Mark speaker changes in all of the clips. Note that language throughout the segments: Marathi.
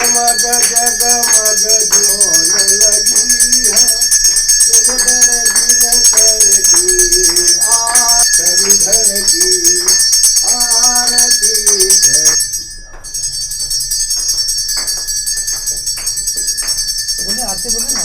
Speaker 1: जगमग जगमग ज्योन लगी है, सुबह दिन कर की श्रीधर की आरती है। बोले आते बोले ना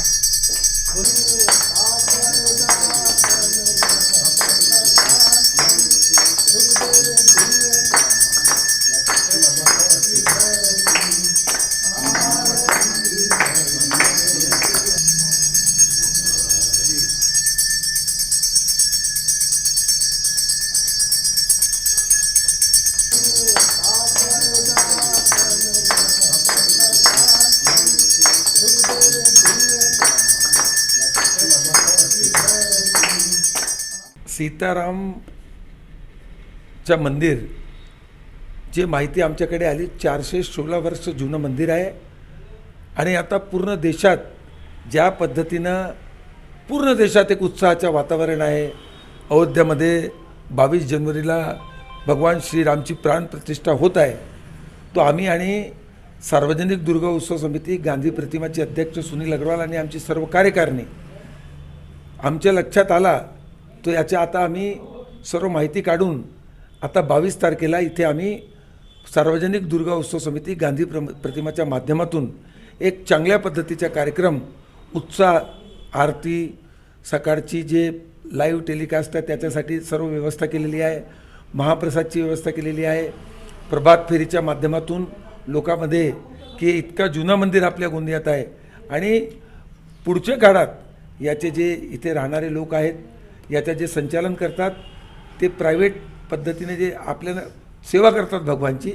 Speaker 2: सीतारामचं मंदिर जे माहिती आमच्याकडे आली 416 वर्ष जुनं मंदिर आहे आणि आता पूर्ण देशात ज्या पद्धतीनं पूर्ण देशात एक उत्साहाचं वातावरण आहे। अयोध्यामध्ये 22 जानेवारीला भगवान श्रीरामची प्राणप्रतिष्ठा होत आहे। तो आम्ही आणि सार्वजनिक दुर्गा उत्सव समिती गांधी प्रतिमाचे अध्यक्ष सुनील अग्रवाल आणि आमची सर्व कार्यकारिणी आमच्या लक्षात आला तो याच्या आता आम्ही सर्व माहिती काढून आता 22 तारखेला इथे आम्ही सार्वजनिक दुर्गा उत्सव समिती गांधी प्रतिमाच्या माध्यमातून एक चांगल्या पद्धतीचा कार्यक्रम उत्साह आरती सकाळची जे लाईव्ह टेलिकास्ट आहे त्याच्यासाठी सर्व व्यवस्था केलेली आहे। महाप्रसादची व्यवस्था केलेली आहे। प्रभात फेरीच्या माध्यमातून लोकांमध्ये की इतका जुनं मंदिर आपल्या गोंदियात आहे आणि पुढच्या काळात याचे जे इथे राहणारे लोक आहेत याचं जे संचालन करतात ते प्रायव्हेट पद्धतीने जे आपल्याला सेवा करतात भगवानची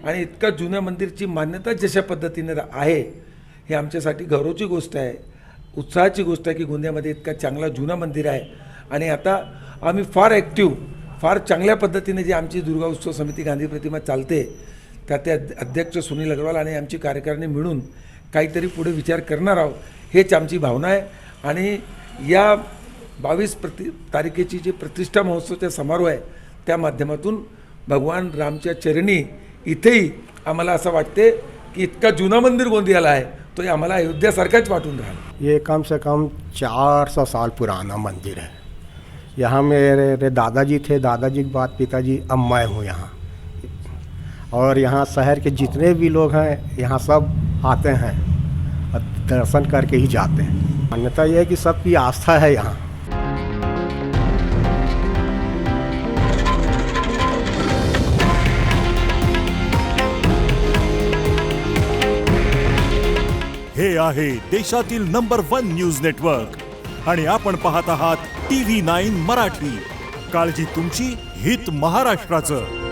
Speaker 2: आणि इतका जुन्या मंदिरची मान्यता जशा पद्धतीने आहे हे आमच्यासाठी गौरवाची गोष्ट आहे, उत्साहाची गोष्ट आहे की गोंदियामध्ये इतका चांगला जुना मंदिर आहे। आणि आता आम्ही फार ॲक्टिव्ह फार चांगल्या पद्धतीने जे आमची दुर्गा उत्सव समिती गांधी प्रतिमा चालते त्याचे अध्यक्ष सुनील अग्रवाल आणि आमची कार्यकारिणी मिळून काहीतरी पुढे विचार करणार आहोत हेच आमची भावना आहे। आणि या 22 तारखेची जी प्रतिष्ठा महोत्सवचा समारोह आहे त्या माध्यमातून भगवान रामच्या चरणी इथेही आम्हाला असं वाटते की इतका जुना मंदिर गोंदियाला आहे तो आम्हाला अयोध्यासारखाच वाटून राहिला।
Speaker 1: ये कम से कम 400 साल पुराना मंदिर है। यहाँ मेरे दादाजी थे, दादाजी के बाद पिताजी, अब मैं हूँ यहाँ। और यहाँ शहर के जितने भी लोग हैं यहाँ सब आते हैं और दर्शन करके ही जाते हैं। मान्यता यह है कि सबकी आस्था है यहाँ।
Speaker 3: हे आहे देशातील नंबर 1 न्यूज नेटवर्क आणि आपण पाहत आहात TV9 मराठी। काळजी तुमची, हित महाराष्ट्राचं।